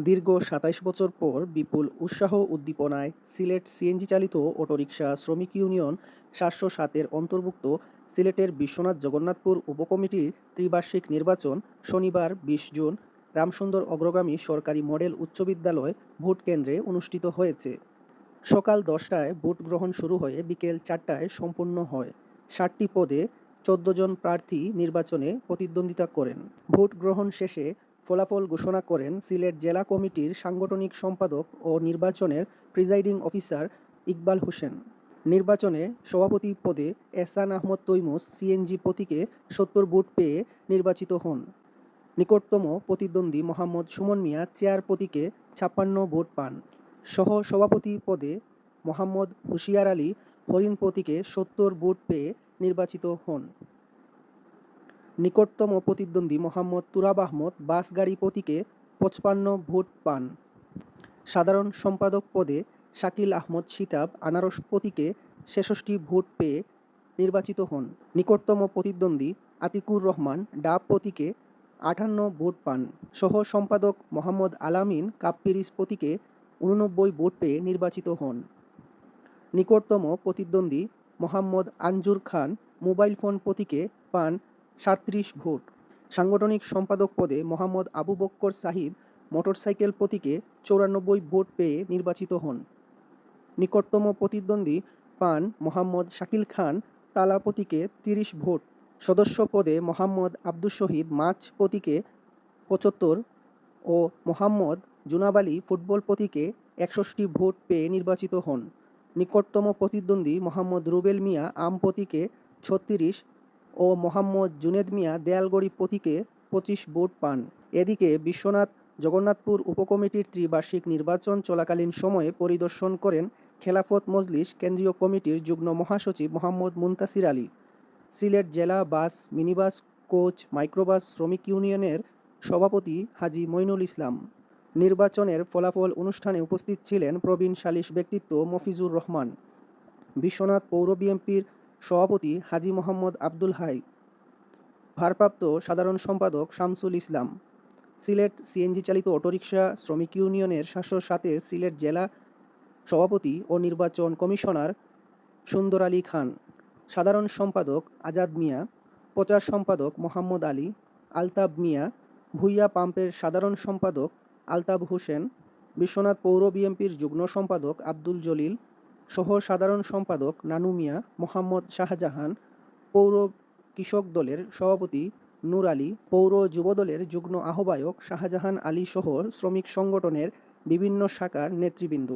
দীর্ঘ ২৭ বছর পর বিপুল উৎসাহ উদ্দীপনায় সিলেট সিএনজি চালিত অটোরিকশা শ্রমিক ইউনিয়ন ৭০৭-এর অন্তর্ভুক্ত সিলেটের বিশ্বনাথ জগন্নাথপুর উপকমিটির ত্রিবার্ষিক নির্বাচন শনিবার ২০ জুন রামসুন্দর অগ্রগামী সরকারি মডেল উচ্চ বিদ্যালয় ভোট কেন্দ্রে অনুষ্ঠিত হয়েছে। সকাল ১০টায় ভোট গ্রহণ শুরু হয়ে বিকেল ৪টায় সম্পন্ন হয়। ৭টি পদে ১৪ জন প্রার্থী নির্বাচনে প্রতিদ্বন্দ্বিতা করেন। ভোট গ্রহণ শেষে ফলাফল ঘোষণা করেন সিলেট জেলা কমিটির সাংগঠনিক সম্পাদক ও নির্বাচনের প্রিজাইডিং অফিসার ইকবাল হোসেন। নির্বাচনে সভাপতি পদে এহসান আহমদ তৈমুর সিএনজি প্রতীকে ৭০ ভোট পেয়ে নির্বাচিত হন। নিকটতম প্রতিদ্বন্দ্বী মোহাম্মদ সুমন মিয়া চেয়ার প্রতীকে ৫৬ ভোট পান। সহ সভাপতি পদে মোহাম্মদ হুশিয়ার আলী হরিণ প্রতীকে ৭০ ভোট পেয়ে নির্বাচিত হন। নিকটতম প্রতিদ্বন্দ্বী মোহাম্মদ তুরাব আহমদ বাস গাড়ি প্রতীকে ৫৫ ভোট পান। সাধারণ সম্পাদক পদে শাকিল আহমদ সিতাব আনারস প্রতীকে ৬৬ ভোট পেয়ে নির্বাচিত হন। নিকটতম প্রতিদ্বন্দ্বী আতিকুর রহমান ডাব প্রতীকে ৫৮ ভোট পান। সহ সম্পাদক মোহাম্মদ আলামিন কাপ্পিরিস প্রতীকে ৮৯ ভোট পেয়ে নির্বাচিত হন। নিকটতম প্রতিদ্বন্দ্বী মোহাম্মদ আঞ্জুর খান মোবাইল ফোন প্রতীকে পান ৩৭ ভোট। সাংগঠনিক সম্পাদক পদে মোহাম্মদ আবু বক্কর সাহিদ মোটরসাইকেল প্রতীকে ৯৪ ভোট পেয়ে নির্বাচিত হন। নিকটতম প্রতিদ্বন্দ্বী পান মোহাম্মদ শাকিল খান তালা প্রতীকে ৩০ ভোট। সদস্য পদে মোহাম্মদ আব্দুস শহীদ মাছ প্রতীকে ৭৫ ও মোহাম্মদ জুনাব আলী ফুটবল প্রতীকে ৬১ ভোট পেয়ে নির্বাচিত হন। নিকটতম প্রতিদ্বন্দ্বী মোহাম্মদ রুবেল মিয়া আম প্রতীকে ৩৬ ও মোহাম্মদ জুনেদ মিয়া দেয়ালগড়ি প্রতীকে ২৫ ভোট পান। এদিকে বিশ্বনাথ জগন্নাথপুর উপকমিটির ত্রিবার্ষিক নির্বাচন চলাকালীন সময়ে পরিদর্শন করেন খেলাফত মজলিস কেন্দ্রীয় কমিটির যুগ্ম মহাসচিব মোহাম্মদ মুনতাসির আলী। সিলেট জেলা বাস, মিনিবাস, কোচ, মাইক্রোবাস শ্রমিক ইউনিয়নের সভাপতি হাজী মঈনুল ইসলাম। নির্বাচনের ফলাফল অনুষ্ঠানে উপস্থিত ছিলেন প্রবীণ সালিস ব্যক্তিত্ব মফিজুর রহমান, বিশ্বনাথ পৌর বিএনপির সভাপতি হাজী মোহাম্মদ আব্দুল হাই, ভারপ্রাপ্ত সাধারণ সম্পাদক শামসুল ইসলাম, সিলেট সিএনজি চালিত অটোরিকশা শ্রমিক ইউনিয়নের ৭০৭-এর সিলেট জেলা সভাপতি ও নির্বাচন কমিশনার সুন্দর আলী খান, সাধারণ সম্পাদক আজাদ মিয়া, প্রচার সম্পাদক মোহাম্মদ আলী, আলতাব মিয়া, ভূঁইয়া পাম্পের সাধারণ সম্পাদক আলতাব হোসেন, বিশ্বনাথ পৌর বিএনপির যুগ্ম সম্পাদক আব্দুল জলিল, সহ সাধারণ সম্পাদক নানু মিয়া, মোহাম্মদ শাহজাহান, পৌর কৃষক দলের সভাপতি নূর আলী, পৌর যুবদলের যুগ্ম আহ্বায়ক শাহজাহান আলী সহ শ্রমিক সংগঠনের বিভিন্ন শাখার নেতৃবৃন্দ।